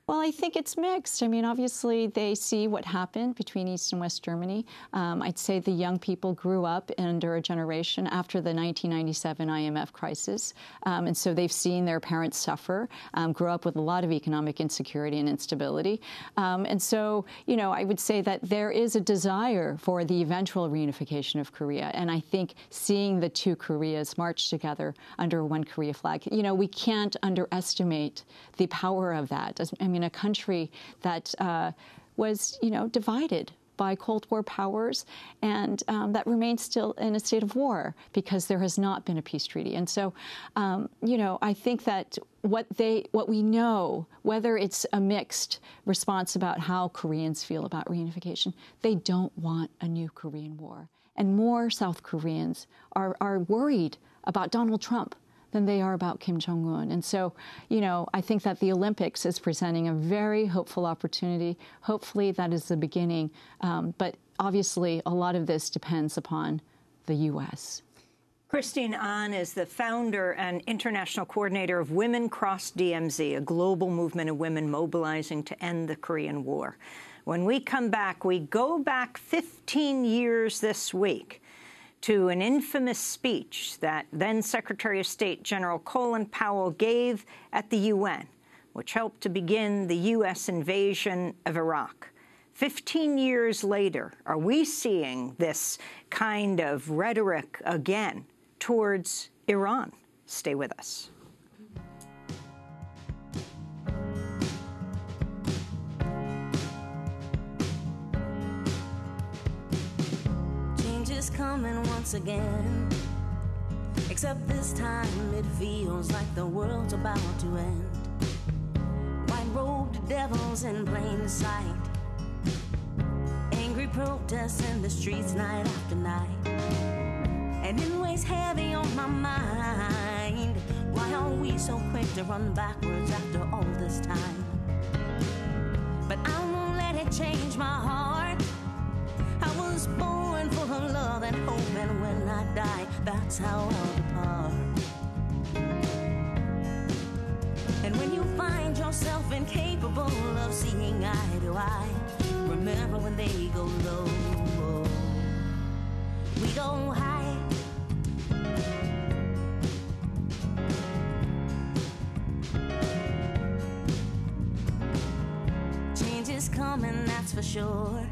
Well, I think it's mixed. I mean, obviously, they see what happened between East and West Germany. I'd say the young people grew up under a generation after the 1997 IMF crisis. And so they've seen their parents suffer, grew up with a lot of economic insecurity and instability. And so, you know, I would say that there is a desire for the eventual reunification of Korea. And I think seeing the two Koreas march together under one Korea flag, you know, we can't underestimate the power of that. I mean, a country that was, you know, divided by Cold War powers, and that remains still in a state of war because there has not been a peace treaty. And so, you know, I think that what we know, whether it's a mixed response about how Koreans feel about reunification, they don't want a new Korean war. And more South Koreans are worried about Donald Trump than they are about Kim Jong-un. And so, you know, I think that the Olympics is presenting a very hopeful opportunity. Hopefully that is the beginning. But obviously, a lot of this depends upon the U.S. Christine Ahn is the founder and international coordinator of Women Cross DMZ, a global movement of women mobilizing to end the Korean War. When we come back, we go back 15 years this week to an infamous speech that then Secretary of State General Colin Powell gave at the UN, which helped to begin the U.S. invasion of Iraq. 15 years later, are we seeing this kind of rhetoric again towards Iran? Stay with us. Coming once again, except this time it feels like the world's about to end. White-robed devils in plain sight, angry protests in the streets night after night, and it weighs heavy on my mind. Why are we so quick to run backwards after all this time? But I won't let it change my heart. I was born full of love and hope, and when I die, that's how I'll depart. And when you find yourself incapable of seeing eye to eye, remember when they go low, we go high. Change is coming, that's for sure.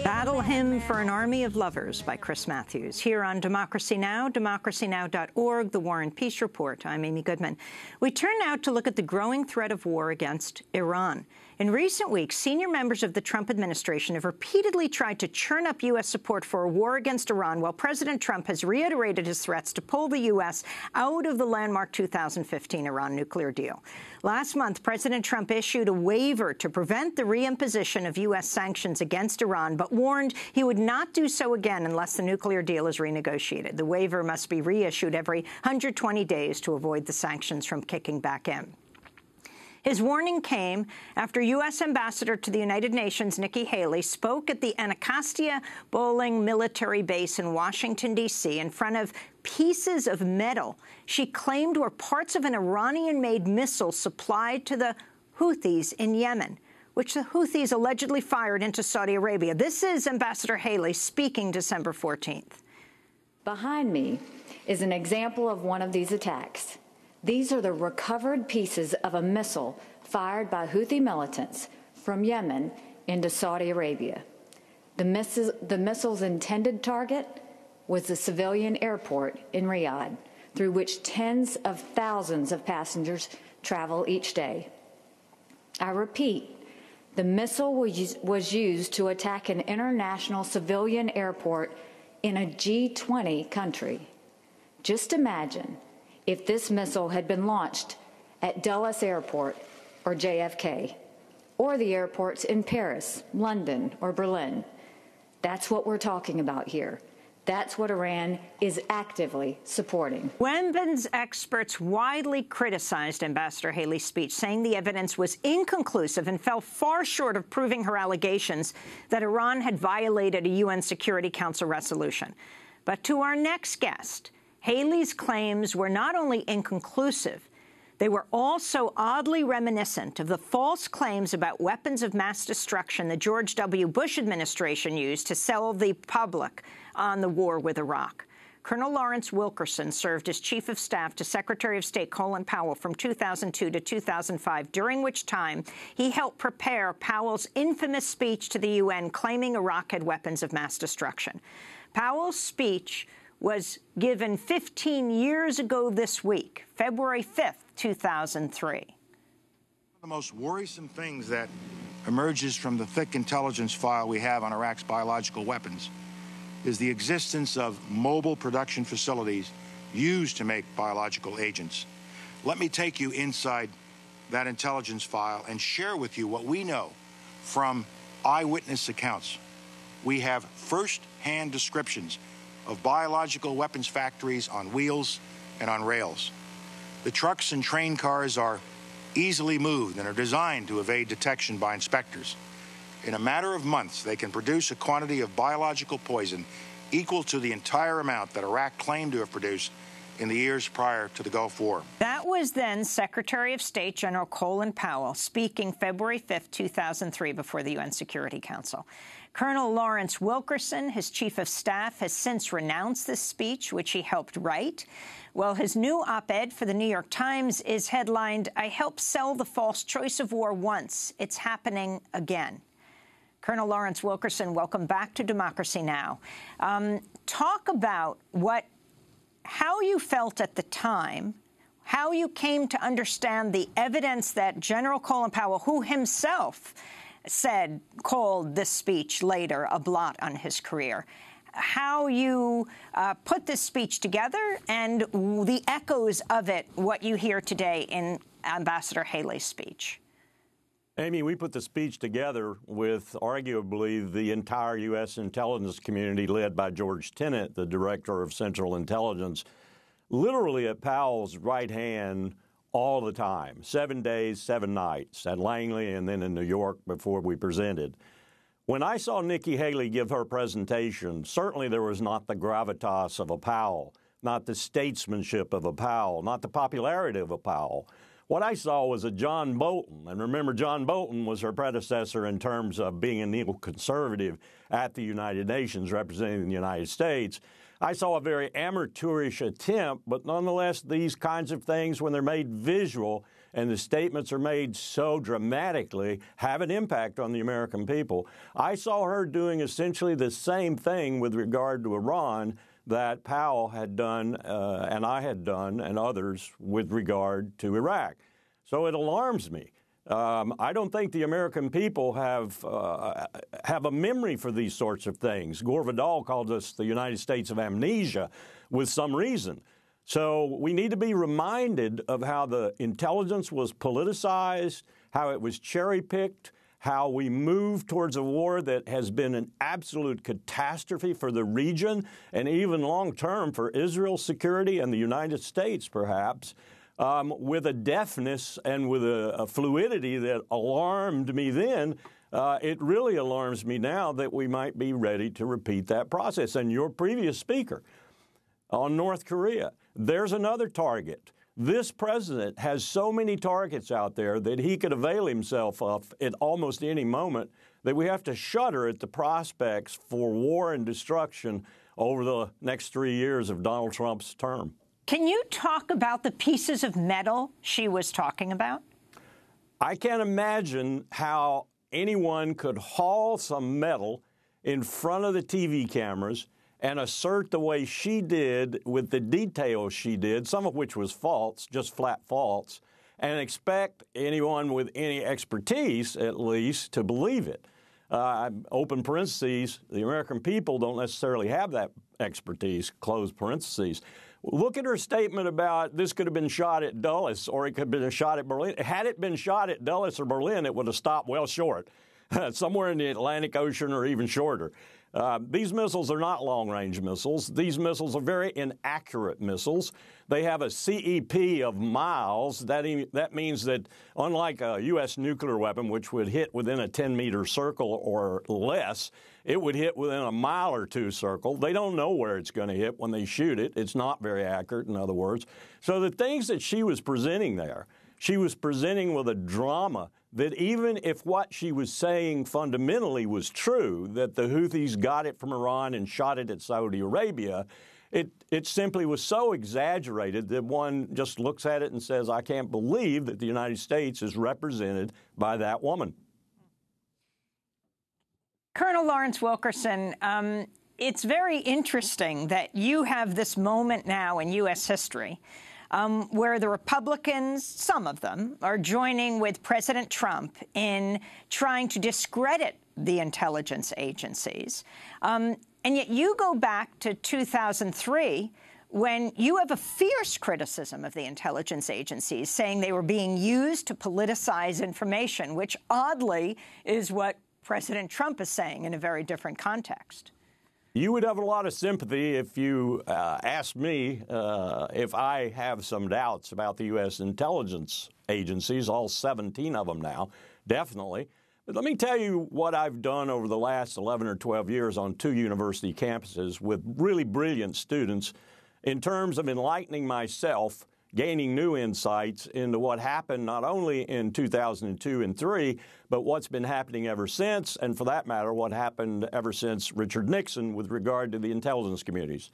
Battle Hymn for an Army of Lovers by Chris Matthews. Here on Democracy Now!, democracynow.org, The War and Peace Report. I'm Amy Goodman. We turn now to look at the growing threat of war against Iran. In recent weeks, senior members of the Trump administration have repeatedly tried to churn up U.S. support for a war against Iran, while President Trump has reiterated his threats to pull the U.S. out of the landmark 2015 Iran nuclear deal. Last month, President Trump issued a waiver to prevent the reimposition of U.S. sanctions against Iran, but warned he would not do so again unless the nuclear deal is renegotiated. The waiver must be reissued every 120 days to avoid the sanctions from kicking back in. His warning came after U.S. Ambassador to the United Nations Nikki Haley spoke at the Anacostia Bowling military base in Washington, D.C., in front of pieces of metal she claimed were parts of an Iranian-made missile supplied to the Houthis in Yemen, which the Houthis allegedly fired into Saudi Arabia. This is Ambassador Haley speaking December 14th. Behind me is an example of one of these attacks. These are the recovered pieces of a missile fired by Houthi militants from Yemen into Saudi Arabia. The missile's intended target was the civilian airport in Riyadh, through which tens of thousands of passengers travel each day. I repeat, the missile was used to attack an international civilian airport in a G20 country. Just imagine if this missile had been launched at Dulles Airport or JFK, or the airports in Paris, London, or Berlin. That's what we're talking about here. That's what Iran is actively supporting. Weapons experts widely criticized Ambassador Haley's speech, saying the evidence was inconclusive and fell far short of proving her allegations that Iran had violated a UN Security Council resolution. But to our next guest, Haley's claims were not only inconclusive, They were also oddly reminiscent of the false claims about weapons of mass destruction the George W. Bush administration used to sell the public on the war with Iraq. Colonel Lawrence Wilkerson served as Chief of Staff to Secretary of State Colin Powell from 2002 to 2005, during which time he helped prepare Powell's infamous speech to the UN claiming Iraq had weapons of mass destruction. Powell's speech was given 15 years ago this week, February 5th, 2003. One of the most worrisome things that emerges from the thick intelligence file we have on Iraq's biological weapons is the existence of mobile production facilities used to make biological agents. Let me take you inside that intelligence file and share with you what we know from eyewitness accounts. We have first-hand descriptions of biological weapons factories on wheels and on rails. The trucks and train cars are easily moved and are designed to evade detection by inspectors. In a matter of months, they can produce a quantity of biological poison equal to the entire amount that Iraq claimed to have produced in the years prior to the Gulf War. That was then Secretary of State General Colin Powell speaking February 5th, 2003 before the UN Security Council. Colonel Lawrence Wilkerson, his chief of staff, has since renounced this speech, which he helped write. Well, his new op-ed for the New York Times is headlined, "I helped sell the false choice of war once. It's happening again." Colonel Lawrence Wilkerson, welcome back to Democracy Now! Talk about how you felt at the time, how you came to understand the evidence that General Colin Powell, who himself called this speech later a blot on his career, how you put this speech together and the echoes of it, what you hear today in Ambassador Haley's speech. Amy, we put the speech together with arguably the entire U.S. intelligence community led by George Tenet, the director of Central Intelligence, literally at Powell's right hand all the time, 7 days, 7 nights, at Langley and then in New York before we presented. When I saw Nikki Haley give her presentation, certainly there was not the gravitas of a Powell, not the statesmanship of a Powell, not the popularity of a Powell. What I saw was a John Bolton, and remember, John Bolton was her predecessor in terms of being a neoconservative at the United Nations, representing the United States. I saw a very amateurish attempt, but nonetheless, these kinds of things, when they're made visual and the statements are made so dramatically, have an impact on the American people. I saw her doing essentially the same thing with regard to Iran that Powell had done and I had done and others with regard to Iraq. So it alarms me. I don't think the American people have a memory for these sorts of things. Gore Vidal called us the United States of amnesia with some reason. So we need to be reminded of how the intelligence was politicized, how it was cherry-picked, how we move towards a war that has been an absolute catastrophe for the region and even long-term for Israel's security and the United States, perhaps, with a deftness and with a fluidity that alarmed me then. It really alarms me now that we might be ready to repeat that process. And your previous speaker on North Korea, there's another target. This president has so many targets out there that he could avail himself of at almost any moment that we have to shudder at the prospects for war and destruction over the next 3 years of Donald Trump's term. Can you talk about the pieces of metal she was talking about? I can't imagine how anyone could haul some metal in front of the TV cameras and assert the way she did with the details she did, some of which was false, just flat false, and expect anyone with any expertise, at least, to believe it. Open parentheses, the American people don't necessarily have that expertise, close parentheses. Look at her statement about this could have been shot at Dulles or it could have been shot at Berlin. Had it been shot at Dulles or Berlin, it would have stopped well short, somewhere in the Atlantic Ocean or even shorter. These missiles are not long-range missiles. These missiles are very inaccurate missiles. They have a CEP of miles. That means that unlike a U.S. nuclear weapon, which would hit within a 10-meter circle or less, it would hit within a mile or two circle. They don't know where it's going to hit when they shoot it. It's not very accurate, in other words. So the things that she was presenting there, she was presenting with a drama that even if what she was saying fundamentally was true, that the Houthis got it from Iran and shot it at Saudi Arabia, it simply was so exaggerated that one just looks at it and says, I can't believe that the United States is represented by that woman. Colonel Lawrence Wilkerson, it's very interesting that you have this moment now in U.S. history where the Republicans, some of them, are joining with President Trump in trying to discredit the intelligence agencies. And yet you go back to 2003 when you have a fierce criticism of the intelligence agencies, saying they were being used to politicize information, which oddly is what President Trump is saying in a very different context. You would have a lot of sympathy if you asked me if I have some doubts about the U.S. intelligence agencies, all 17 of them now, definitely. But let me tell you what I've done over the last 11 or 12 years on 2 university campuses with really brilliant students in terms of enlightening myself, gaining new insights into what happened not only in 2002 and 3, but what's been happening ever since, and for that matter, what happened ever since Richard Nixon with regard to the intelligence communities.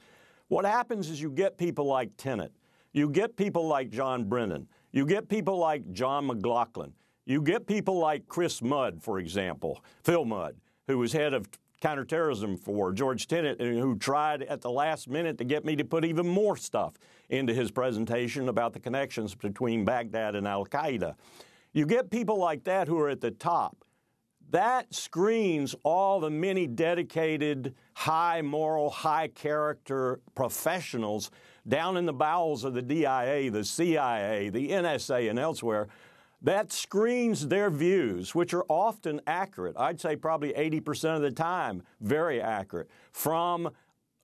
What happens is you get people like Tenet, you get people like John Brennan, you get people like John McLaughlin, you get people like Chris Mudd, for example, Phil Mudd, who was head of counterterrorism for George Tenet and who tried at the last minute to get me to put even more stuff into his presentation about the connections between Baghdad and al-Qaeda. You get people like that who are at the top. That screens all the many dedicated, high moral, high character professionals down in the bowels of the DIA, the CIA, the NSA, and elsewhere. That screens their views, which are often accurate. I'd say probably 80% of the time, very accurate, from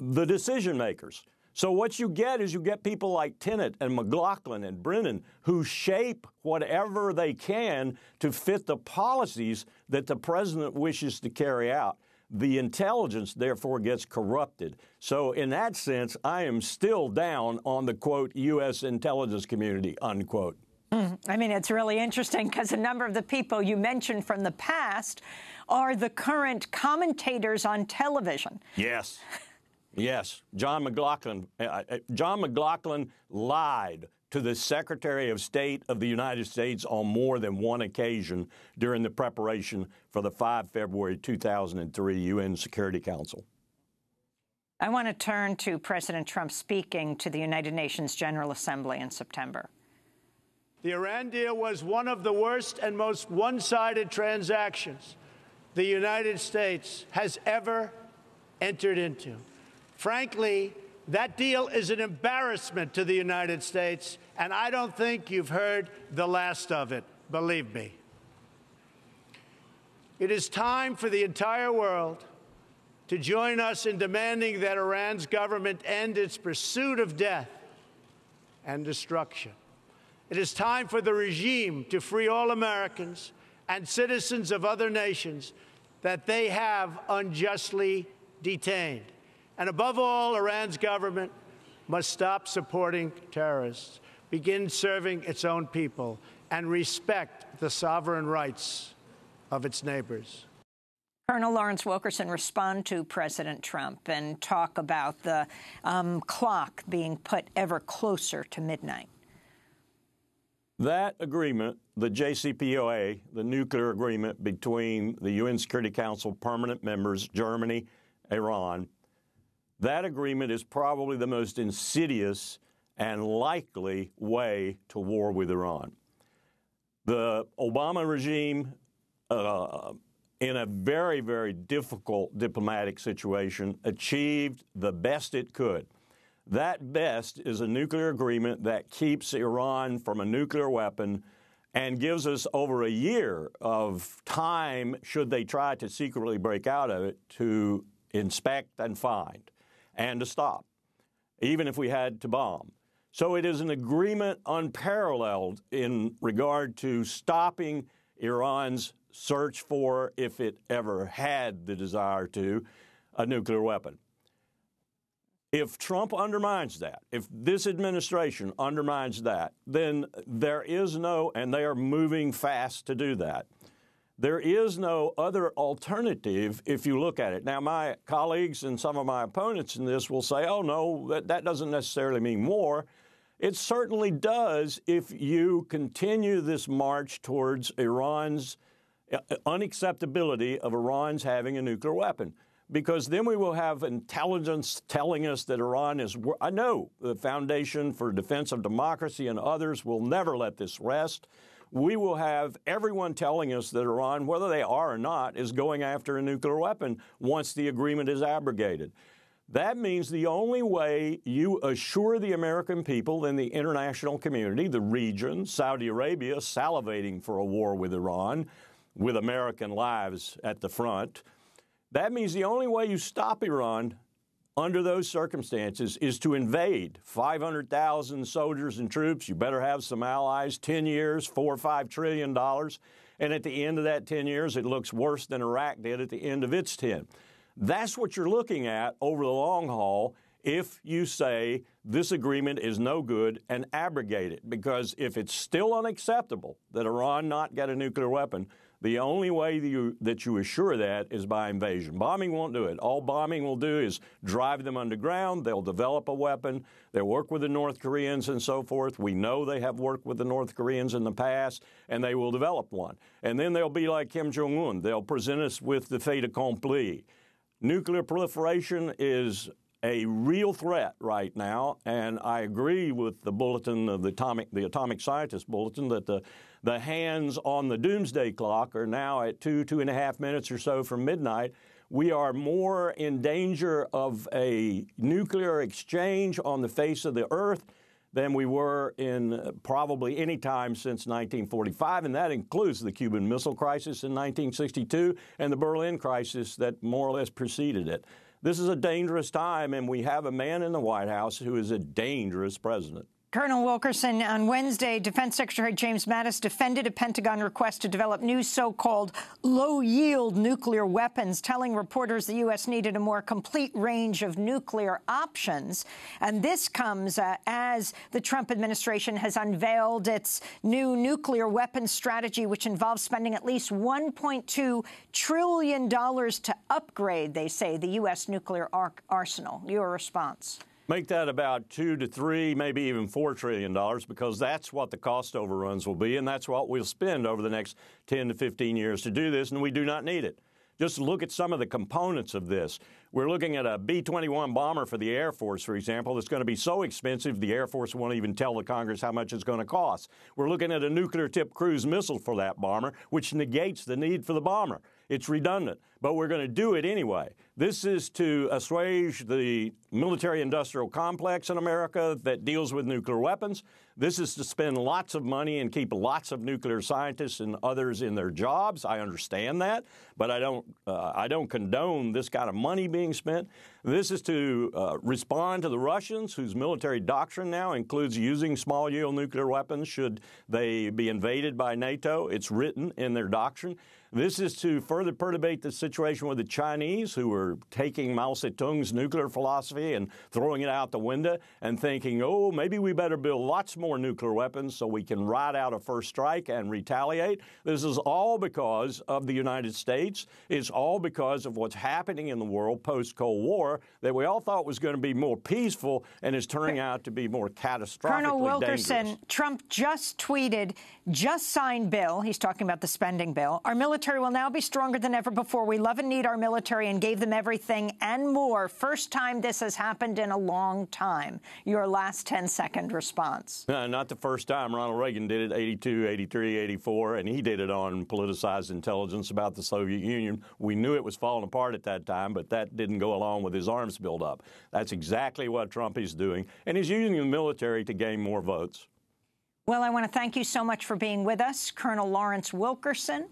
the decision makers. So what you get is you get people like Tenet and McLaughlin and Brennan who shape whatever they can to fit the policies that the president wishes to carry out. The intelligence, therefore, gets corrupted. So in that sense, I am still down on the, quote, U.S. intelligence community, unquote. I mean, it's really interesting because a number of the people you mentioned from the past are the current commentators on television. Yes. Yes. John McLaughlin lied to the Secretary of State of the United States on more than one occasion during the preparation for the 5 February 2003 UN Security Council. I want to turn to President Trump speaking to the United Nations General Assembly in September. The Iran deal was one of the worst and most one-sided transactions the United States has ever entered into. Frankly, that deal is an embarrassment to the United States, and I don't think you've heard the last of it, believe me. It is time for the entire world to join us in demanding that Iran's government end its pursuit of death and destruction. It is time for the regime to free all Americans and citizens of other nations that they have unjustly detained. And above all, Iran's government must stop supporting terrorists, begin serving its own people, and respect the sovereign rights of its neighbors. Colonel Lawrence Wilkerson, respond to President Trump and talk about the clock being put ever closer to midnight. That agreement, the JCPOA, the nuclear agreement between the UN Security Council permanent members, Germany, Iran, that agreement is probably the most insidious and likely way to war with Iran. The Obama regime, in a very, very difficult diplomatic situation, achieved the best it could. That best is a nuclear agreement that keeps Iran from a nuclear weapon and gives us over a year of time, should they try to secretly break out of it, to inspect and find and to stop, even if we had to bomb. So it is an agreement unparalleled in regard to stopping Iran's search for, if it ever had the desire to, a nuclear weapon. If Trump undermines that, if this administration undermines that, then there is no, and they are moving fast to do that, there is no other alternative if you look at it. Now, my colleagues and some of my opponents in this will say, oh, no, that doesn't necessarily mean war. It certainly does if you continue this march towards Iran's unacceptability of Iran's having a nuclear weapon. Because then we will have intelligence telling us that Iran is, I know the Foundation for Defense of Democracy and others will never let this rest. We will have everyone telling us that Iran, whether they are or not, is going after a nuclear weapon once the agreement is abrogated. That means the only way you assure the American people and the international community, the region, Saudi Arabia salivating for a war with Iran, with American lives at the front, that means the only way you stop Iran under those circumstances is to invade 500,000 soldiers and troops. You better have some allies, 10 years, $4 or $5 trillion. And at the end of that 10 years, it looks worse than Iraq did at the end of its 10. That's what you're looking at over the long haul if you say this agreement is no good and abrogate it. Because if it's still unacceptable that Iran not get a nuclear weapon, the only way that you assure that is by invasion. Bombing won't do it. All bombing will do is drive them underground. They'll develop a weapon. They'll work with the North Koreans and so forth. We know they have worked with the North Koreans in the past, and they will develop one. And then they'll be like Kim Jong-un. They'll present us with the fait accompli. Nuclear proliferation is a real threat right now, and I agree with the bulletin of the Atomic Scientist Bulletin that the hands on the doomsday clock are now at 2.5 minutes or so from midnight. We are more in danger of a nuclear exchange on the face of the earth than we were in probably any time since 1945, and that includes the Cuban Missile Crisis in 1962 and the Berlin crisis that more or less preceded it. This is a dangerous time, and we have a man in the White House who is a dangerous president. Colonel Wilkerson, on Wednesday, Defense Secretary James Mattis defended a Pentagon request to develop new so-called low-yield nuclear weapons, telling reporters the U.S. needed a more complete range of nuclear options. And this comes as the Trump administration has unveiled its new nuclear weapons strategy, which involves spending at least $1.2 trillion to upgrade, they say, the U.S. nuclear arsenal. Your response? Make that about $2 to $3, maybe even $4 trillion, because that's what the cost overruns will be, and that's what we'll spend over the next 10 to 15 years to do this, and we do not need it. Just look at some of the components of this. We're looking at a B-21 bomber for the Air Force, for example, that's going to be so expensive the Air Force won't even tell the Congress how much it's going to cost. We're looking at a nuclear-tipped cruise missile for that bomber, which negates the need for the bomber. It's redundant, but we're going to do it anyway. This is to assuage the military-industrial complex in America that deals with nuclear weapons. This is to spend lots of money and keep lots of nuclear scientists and others in their jobs. I understand that, but I don't condone this kind of money being spent. This is to respond to the Russians, whose military doctrine now includes using small-yield nuclear weapons should they be invaded by NATO. It's written in their doctrine. This is to further perturbate the situation with the Chinese, who are taking Mao Zedong's nuclear philosophy and throwing it out the window and thinking, oh, maybe we better build lots more nuclear weapons so we can ride out a first strike and retaliate. This is all because of the United States. It's all because of what's happening in the world post-Cold War that we all thought was going to be more peaceful and is turning out to be more catastrophically Colonel Wilkerson, dangerous. Trump just tweeted, just signed bill. He's talking about the spending bill. Our military will now be stronger than ever before. We love and need our military and gave them everything and more. First time this has happened in a long time. Your last 10-second response. Not the first time. Ronald Reagan did it, 82, 83, 84, and he did it on politicized intelligence about the Soviet Union. We knew it was falling apart at that time, but that didn't go along with his arms buildup. That's exactly what Trump is doing, and he's using the military to gain more votes. Well, I want to thank you so much for being with us. Colonel Lawrence Wilkerson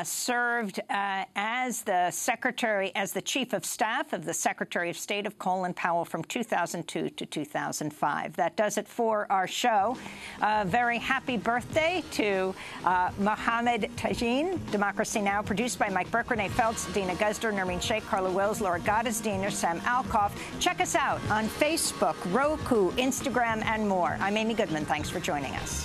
served as the Chief of Staff of the Secretary of State of Colin Powell from 2002 to 2005. That does it for our show. Very happy birthday to Mohammed Tajin. Democracy Now! Produced by Mike Burke, Renee Feltz, Dina Guzder, Nermeen Sheikh, Carla Wills, Laura Goddesdiener, Sam Alkoff. Check us out on Facebook, Roku, Instagram, and more. I'm Amy Goodman. Thanks for joining us.